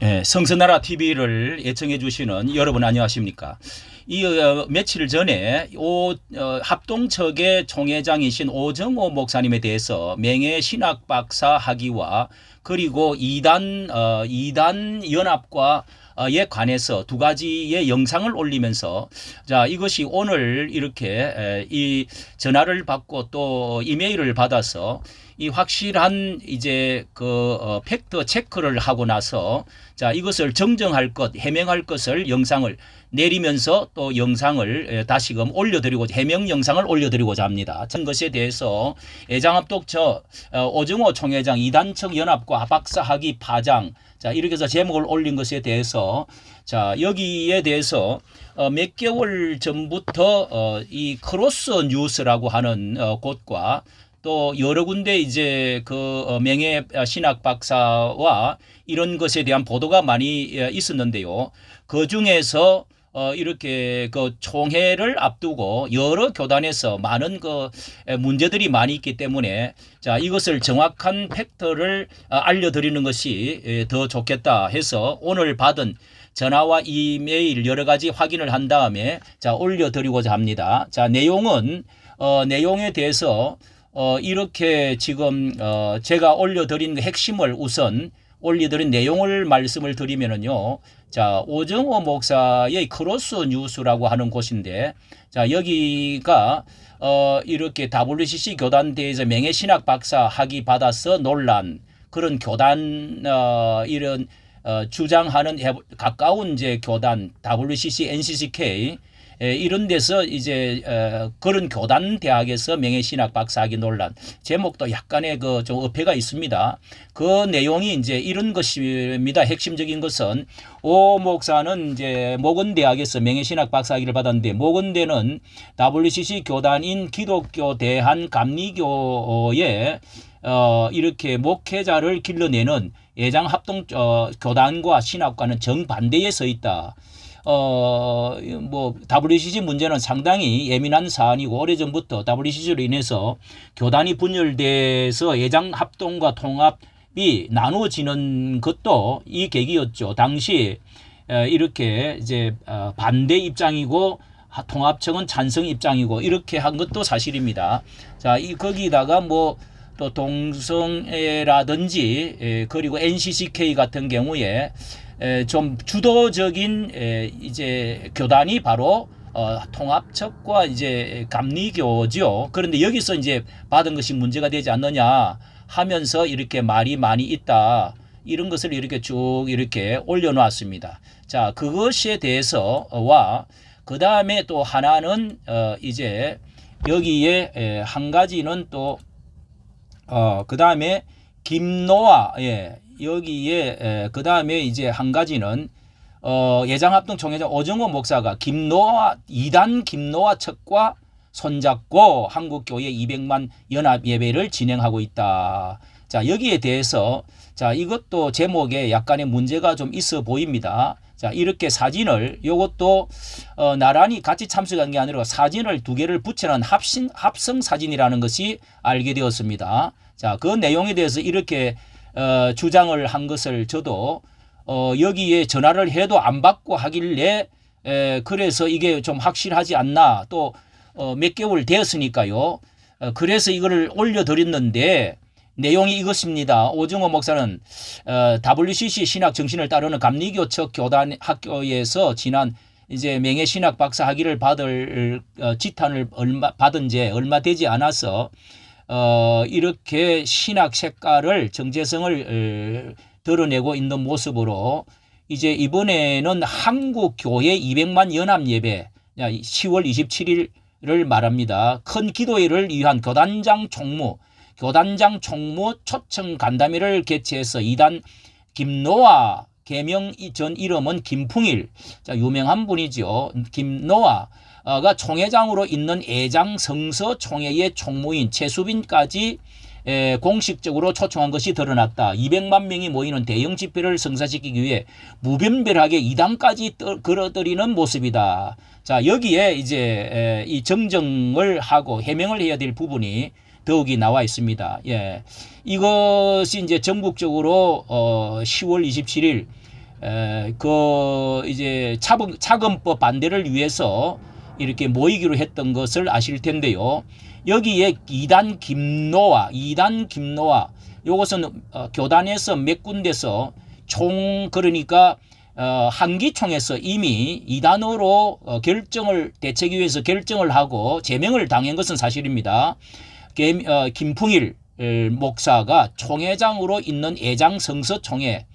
예, 성서나라 TV를 애청해 주시는 여러분 안녕하십니까? 며칠 전에 합동척의 총회장이신 오정호 목사님에 대해서 명예 신학 박사 학위와 그리고 이단 연합과 에 관해서 두 가지의 영상을 올리면서 자 이것이 오늘 이렇게 이 전화를 받고 또 이메일을 받아서 이 확실한 이제 팩트 체크를 하고 나서 자 이것을 정정할 것, 해명할 것을 영상을 내리면서 또 영상을 다시금 올려드리고 해명 영상을 올려드리고자 합니다. 전 것에 대해서 애장합독처 오정호 총회장 이단청 연합과 박사 학위 파장 자 이렇게 해서 제목을 올린 것에 대해서 자 여기에 대해서 몇 개월 전부터 이 크로스 뉴스라고 하는 곳과 또 여러 군데 이제 명예 신학 박사와 이런 것에 대한 보도가 많이 있었는데요. 그 중에서 이렇게 총회를 앞두고 여러 교단에서 많은 문제들이 많이 있기 때문에 자 이것을 정확한 팩트를 알려드리는 것이 더 좋겠다 해서 오늘 받은 전화와 이메일 여러 가지 확인을 한 다음에 자 올려드리고자 합니다. 자 내용은 내용에 대해서 이렇게 지금 제가 올려드린 핵심을 우선 올려드린 내용을 말씀을 드리면은요. 자, 오정호 목사의 크로스 뉴스라고 하는 곳인데, 자, 여기가, 이렇게 WCC 교단 대회에서 명예신학 박사 학위 받아서 논란, 그런 교단, 이런, 주장하는 가까운 이제 교단, WCC, NCCK, 이런 데서 이제 그런 교단 대학에서 명예신학 박사학위 논란 제목도 약간의 좀 어폐가 있습니다. 그 내용이 이제 이런 것입니다. 핵심적인 것은 오 목사는 이제 모건대학에서 명예신학 박사학위를 받았는데 모건대는 WCC 교단인 기독교 대한 감리교의 이렇게 목회자를 길러내는 예장합동 교단과 신학과는 정반대에 서 있다. WCC 문제는 상당히 예민한 사안이고 오래전부터 WCC로 인해서 교단이 분열돼서 예장 합동과 통합이 나누어지는 것도 이 계기였죠. 당시 이렇게 이제 반대 입장이고 통합청은 찬성 입장이고 이렇게 한 것도 사실입니다. 자, 거기다가 또 동성애라든지 그리고 NCCK 같은 경우에 좀 주도적인 이제 교단이 바로 통합척과 이제 감리교죠. 그런데 여기서 이제 받은 것이 문제가 되지 않느냐 하면서 이렇게 말이 많이 있다. 이런 것을 이렇게 쭉 이렇게 올려놓았습니다. 자, 그것에 대해서와 그 다음에 또 하나는 이제 여기에 한 가지는 또 그 다음에 김노아 여기에 그 다음에 이제 한 가지는 예장합동 총회장 오정호 목사가 이단 김노아 척과 손잡고 한국교회 200만 연합 예배를 진행하고 있다. 자 여기에 대해서 자 이것도 제목에 약간의 문제가 좀 있어 보입니다. 자 이렇게 사진을 요것도 나란히 같이 참석한 게 아니라 사진을 두 개를 붙여놓은 합성 사진이라는 것이 알게 되었습니다. 자 그 내용에 대해서 이렇게 주장을 한 것을 저도 여기에 전화를 해도 안 받고 하길래 그래서 이게 좀 확실하지 않나 또 몇 개월 되었으니까요. 그래서 이거를 올려드렸는데 내용이 이것입니다. 오정호 목사는 WCC 신학 정신을 따르는 감리교 척 교단 학교에서 지난 이제 명예신학 박사 학위를 받을 지탄을 받은 지 얼마 되지 않아서 이렇게 신학 색깔을 정체성을 드러내고 있는 모습으로 이제 이번에는 한국교회 200만 연합 예배 10월 27일을 말합니다. 큰 기도회를 위한 교단장 총무 초청 간담회를 개최해서 이단 김노아 개명 전 이름은 김풍일 자 유명한 분이죠. 김노아가 총회장으로 있는 애장성서 총회의 총무인 최수빈까지 공식적으로 초청한 것이 드러났다. 200만 명이 모이는 대형 집회를 성사시키기 위해 무분별하게 이단까지 끌어들이는 모습이다. 자 여기에 이제 이 정정을 하고 해명을 해야 될 부분이 더욱이 나와 있습니다. 예. 이것이 이제 전국적으로 10월 27일 이제 차금법 반대를 위해서 이렇게 모이기로 했던 것을 아실 텐데요. 여기에 2단 김노아 요것은 교단에서 몇 군데서 그러니까 한기총에서 이미 2단으로 대책위에서 결정을 하고 제명을 당한 것은 사실입니다. 김풍일 목사가 총회장으로 있는 애장 성서총회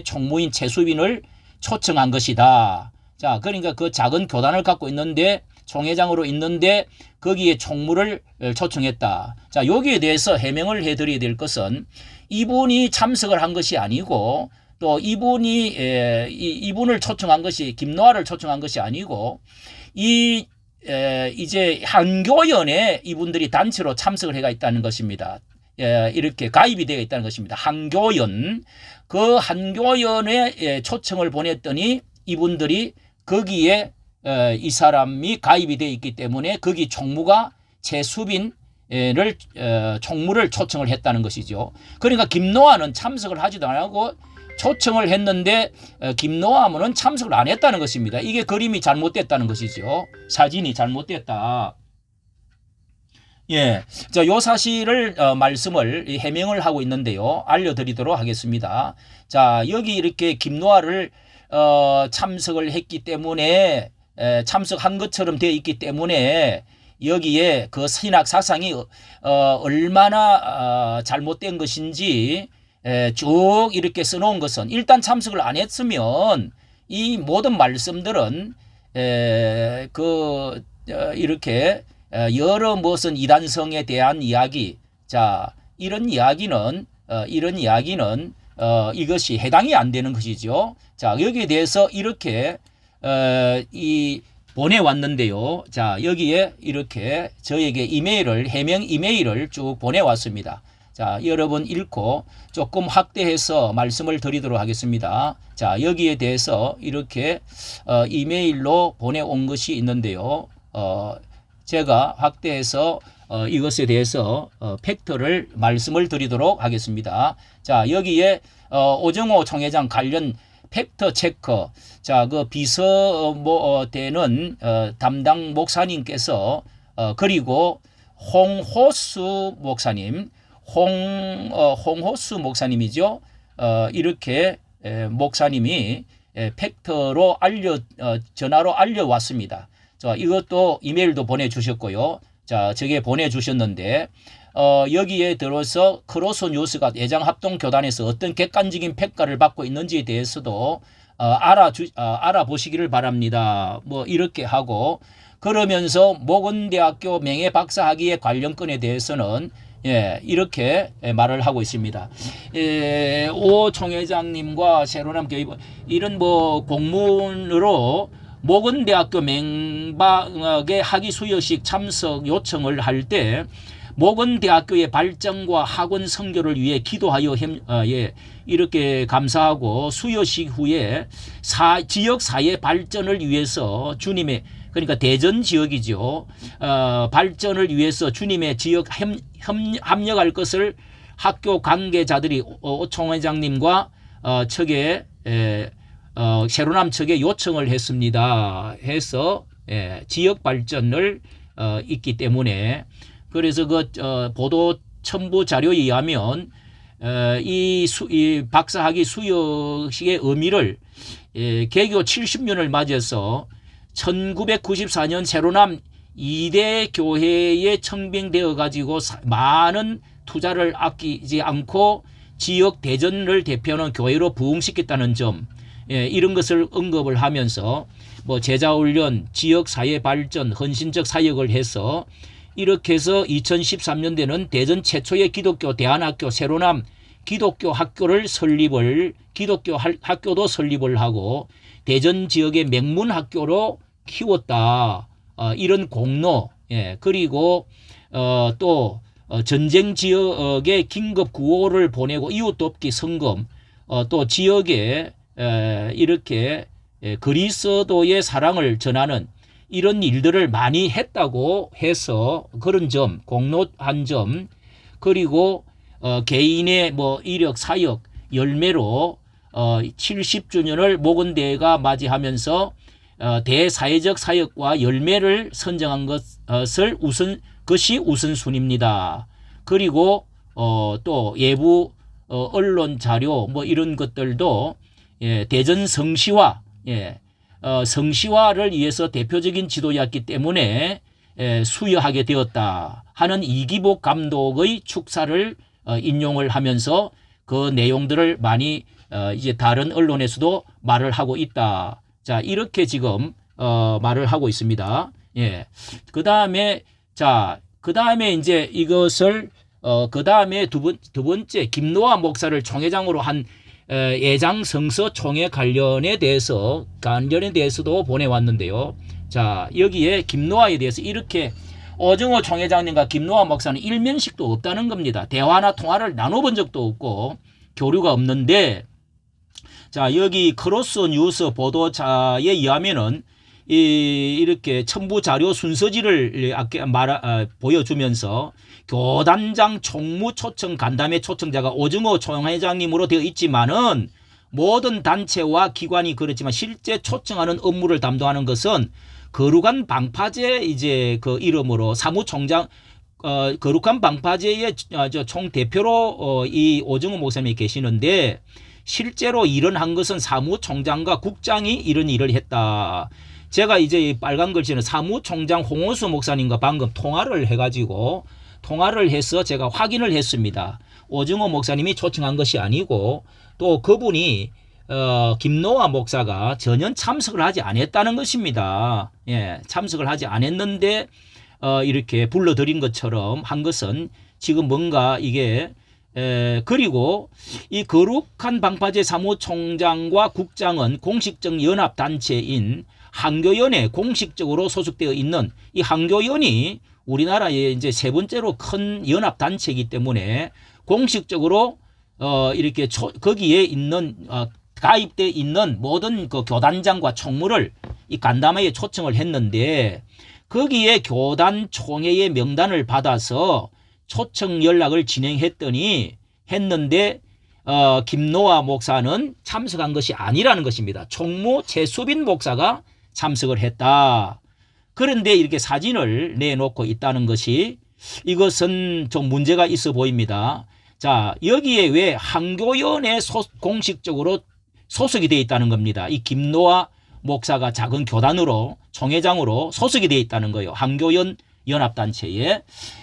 총무인 최수빈을 초청한 것이다. 자, 그러니까 그 작은 교단을 갖고 있는데 총회장으로 있는데 거기에 총무를 초청했다. 자, 여기에 대해서 해명을 해드려야 될 것은 이분이 참석을 한 것이 아니고 또 이분을 초청한 것이 김노아를 초청한 것이 아니고 이제 한교연에 이분들이 단체로 참석을 해가 있다는 것입니다. 이렇게 가입이 되어 있다는 것입니다. 한교연 그 한교연에 초청을 보냈더니 이분들이 거기에 이 사람이 가입이 되어 있기 때문에 거기 총무가 최수빈을 총무를 초청을 했다는 것이죠. 그러니까 김노아는 참석을 하지도 않고 초청을 했는데 김노아는 참석을 안 했다는 것입니다. 이게 그림이 잘못됐다는 것이죠. 사진이 잘못됐다. 예, 요 사실을 말씀을 해명을 하고 있는데요. 알려드리도록 하겠습니다. 자, 여기 이렇게 김노아를 참석을 했기 때문에 참석한 것처럼 되어 있기 때문에 여기에 그 신학 사상이 얼마나 잘못된 것인지 쭉 이렇게 써놓은 것은 일단 참석을 안 했으면 이 모든 말씀들은 이렇게 여러 무슨 이단성에 대한 이야기, 자 이런 이야기는 이것이 해당이 안 되는 것이죠. 자, 여기에 대해서 이렇게 보내왔는데요. 자, 여기에 이렇게 저에게 해명 이메일을 쭉 보내왔습니다. 자, 여러분 읽고 조금 확대해서 말씀을 드리도록 하겠습니다. 자, 여기에 대해서 이렇게 이메일로 보내온 것이 있는데요. 제가 확대해서 이것에 대해서 팩트를 말씀을 드리도록 하겠습니다. 자, 여기에 오정호 총회장 관련 팩트 체크, 자, 그 비서되는 담당 목사님께서 그리고 홍호수 목사님이죠. 이렇게 목사님이 팩트로 전화로 알려왔습니다. 자, 이것도 이메일도 보내주셨고요. 자, 저게 보내주셨는데 여기에 들어서 크로스 뉴스가 예장합동교단에서 어떤 객관적인 평가를 받고 있는지에 대해서도 알아보시기를 바랍니다. 뭐 이렇게 하고 그러면서 모건대학교 명예박사학위의 관련 건에 대해서는 이렇게 말을 하고 있습니다. 오 총회장님과 새로남 교육 이런 뭐 공문으로 모건대학교 맹박의 학위 수여식 참석 요청을 할 때 모건대학교의 발전과 학원 선교를 위해 기도하여 이렇게 감사하고 수여식 후에 지역사회 발전을 위해서 주님의 그러니까 대전 지역이죠. 발전을 위해서 주님의 지역 합력할 것을 학교 관계자들이 오 총회장님과 측에 새로남 측에 요청을 했습니다. 해서 지역 발전을 있기 때문에 그래서 그 보도 첨부 자료에 의하면 이 박사학위 수여식의 의미를 개교 70년을 맞아서 1994년 새로남 2대 교회에 청빙되어 가지고 많은 투자를 아끼지 않고 지역 대전을 대표하는 교회로 부흥시켰다는 점, 이런 것을 언급을 하면서 뭐 제자훈련, 지역사회 발전, 헌신적 사역을 해서 이렇게 해서 2013년대는 대전 최초의 기독교 대안학교 새로남 기독교 학교도 설립을 하고 대전 지역의 명문 학교로 키웠다. 이런 공로, 그리고 또 전쟁 지역에 긴급 구호를 보내고 이웃돕기 성금, 또 지역에 이렇게 그리스도의 사랑을 전하는 이런 일들을 많이 했다고 해서 그런 점, 공로한 점, 그리고 개인의 뭐 이력 사역 열매로 70주년을 모건대회가 맞이하면서 대사회적 사역과 열매를 선정한 것이 우선순위입니다. 그리고 또 예부 언론 자료 뭐 이런 것들도 대전 성시화 성시화를 위해서 대표적인 지도였기 때문에 수여하게 되었다 하는 이기복 감독의 축사를 인용을 하면서 그 내용들을 많이 이제 다른 언론에서도 말을 하고 있다. 자, 이렇게 지금 말을 하고 있습니다. 예. 그다음에 이제 이것을 그다음에 두 번째 김노하 목사를 총회장으로 한 예장 성서 총회 관련에 대해서도 보내왔는데요. 자, 여기에 김노하에 대해서 이렇게 오정호 총회장님과 김노하 목사는 일면식도 없다는 겁니다. 대화나 통화를 나눠본 적도 없고 교류가 없는데, 자, 여기 크로스 뉴스 보도자에 의하면은 이렇게 첨부 자료 순서지를 보여주면서 교단장 총무 초청 간담회 초청자가 오정호 총회장님으로 되어 있지만은 모든 단체와 기관이 그렇지만 실제 초청하는 업무를 담당하는 것은 거룩한 방파제 이제 그 이름으로 사무총장 거룩한 방파제의 총 대표로 이 오정호 목사님이 계시는데, 실제로 일은 한 것은 사무총장과 국장이 이런 일을 했다. 제가 이제 빨간 글씨는 사무총장 홍호수 목사님과 방금 통화를 해서 제가 확인을 했습니다. 오정호 목사님이 초청한 것이 아니고 또 그분이 김노하 목사가 전혀 참석을 하지 않았다는 것입니다. 예, 참석을 하지 않았는데 이렇게 불러들인 것처럼 한 것은 지금 뭔가 이게 그리고 이 거룩한 방파제 사무총장과 국장은 공식적 연합단체인 한교연에 공식적으로 소속되어 있는 이 한교연이 우리나라의 이제 세 번째로 큰 연합단체이기 때문에 공식적으로 이렇게 거기에 있는 가입되어 있는 모든 그 교단장과 총무를 이 간담회에 초청을 했는데, 거기에 교단 총회의 명단을 받아서 초청 연락을 했는데 김노하 목사는 참석한 것이 아니라는 것입니다. 총무 최수빈 목사가 참석을 했다. 그런데 이렇게 사진을 내놓고 있다는 것이 이것은 좀 문제가 있어 보입니다. 자, 여기에 왜 한교연에 공식적으로 소속이 되어 있다는 겁니다. 이 김노하 목사가 작은 교단으로 총회장으로 소속이 되어 있다는 거예요. 한교연 연합단체에.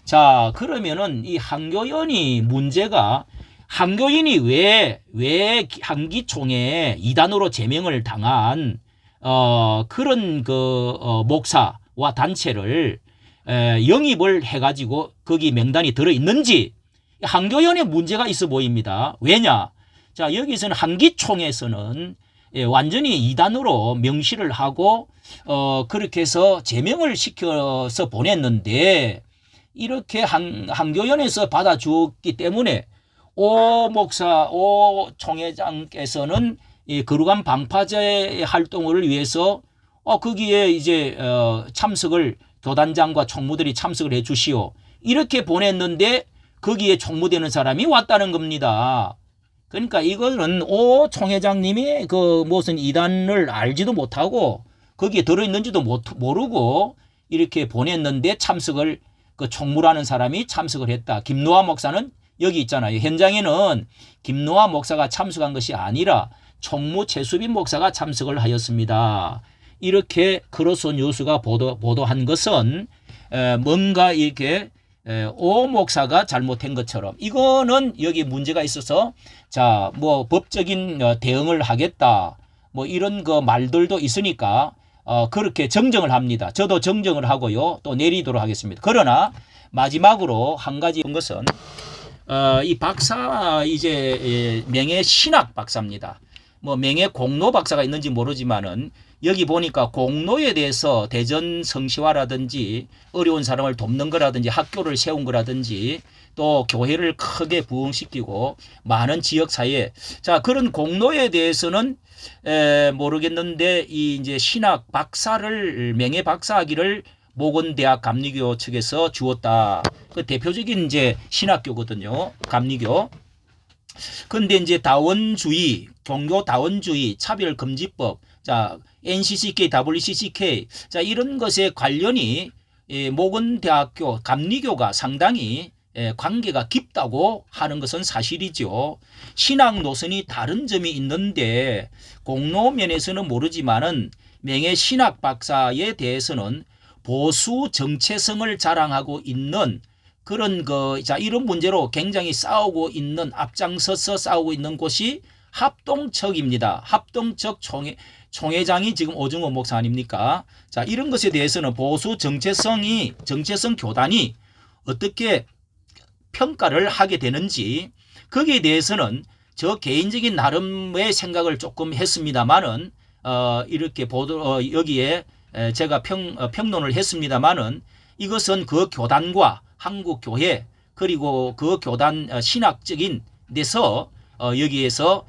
자, 그러면은 이 한교연이 문제가, 한교연이 왜 한기총회에 이단으로 제명을 당한 그런 목사와 단체를 영입을 해가지고 거기 명단이 들어있는지, 한교연에 문제가 있어 보입니다. 왜냐? 자, 여기서는 한기총에서는 완전히 이단으로 명시를 하고 그렇게 해서 제명을 시켜서 보냈는데, 이렇게 한교연에서 받아주었기 때문에 오 총회장께서는 이 거룩한 방파제 활동을 위해서 거기에 이제 참석을 교단장과 총무들이 참석을 해 주시오, 이렇게 보냈는데 거기에 총무되는 사람이 왔다는 겁니다. 그러니까 이거는 오 총회장님이 그 무슨 이단을 알지도 못하고 거기에 들어있는지도 모르고 이렇게 보냈는데 참석을 그 총무라는 사람이 참석을 했다. 김노하 목사는 여기 있잖아요. 현장에는 김노하 목사가 참석한 것이 아니라 총무 최수빈 목사가 참석을 하였습니다. 이렇게 크로스 뉴스가 보도한 것은 뭔가 이렇게 오 목사가 잘못한 것처럼, 이거는 여기 문제가 있어서 자, 뭐 법적인 대응을 하겠다 뭐 이런 그 말들도 있으니까 그렇게 정정을 합니다. 저도 정정을 하고요, 또 내리도록 하겠습니다. 그러나 마지막으로 한 가지 본 것은 이 박사 이제 명예 신학 박사입니다. 뭐 명예 공로 박사가 있는지 모르지만은 여기 보니까 공로에 대해서 대전 성시화라든지 어려운 사람을 돕는 거라든지 학교를 세운 거라든지 또 교회를 크게 부흥시키고 많은 지역 사회에, 자, 그런 공로에 대해서는 모르겠는데 이 이제 신학 박사를 명예 박사학위를 모건대학 감리교 측에서 주었다. 그 대표적인 이제 신학교거든요. 감리교. 근데 이제 다원주의 종교다원주의, 차별금지법, 자 NCCK, WCCK, 자 이런 것에 관련이 모건대학교 감리교가 상당히 관계가 깊다고 하는 것은 사실이죠. 신앙 노선이 다른 점이 있는데 공로면에서는 모르지만은 명예 신학 박사에 대해서는 보수 정체성을 자랑하고 있는 그런 자 이런 문제로 굉장히 싸우고 있는 앞장서서 싸우고 있는 곳이 합동측입니다. 합동측 총회장이 지금 오정호 목사 아닙니까? 자 이런 것에 대해서는 보수 정체성 교단이 어떻게 평가를 하게 되는지 거기에 대해서는 저 개인적인 나름의 생각을 조금 했습니다만은 이렇게 여기에 제가 평론을 했습니다만은 이것은 그 교단과 한국교회 그리고 그 교단 신학적인 데서 여기에서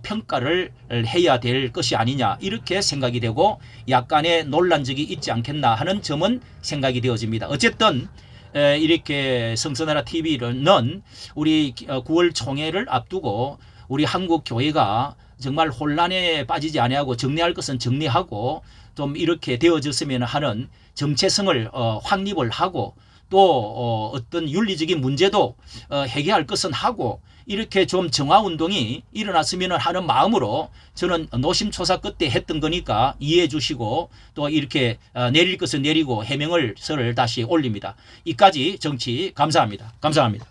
평가를 해야 될 것이 아니냐 이렇게 생각이 되고 약간의 논란적이 있지 않겠나 하는 점은 생각이 되어집니다. 어쨌든 이렇게 성서나라 TV는 우리 9월 총회를 앞두고 우리 한국 교회가 정말 혼란에 빠지지 아니하고 정리할 것은 정리하고 좀 이렇게 되어졌으면 하는 정체성을 확립을 하고 또 어떤 윤리적인 문제도 해결할 것은 하고 이렇게 좀 정화운동이 일어났으면 하는 마음으로 저는 노심초사 끝에 했던 거니까 이해해 주시고 또 이렇게 내릴 것은 내리고 해명을 다시 올립니다. 이까지 정치 감사합니다. 감사합니다.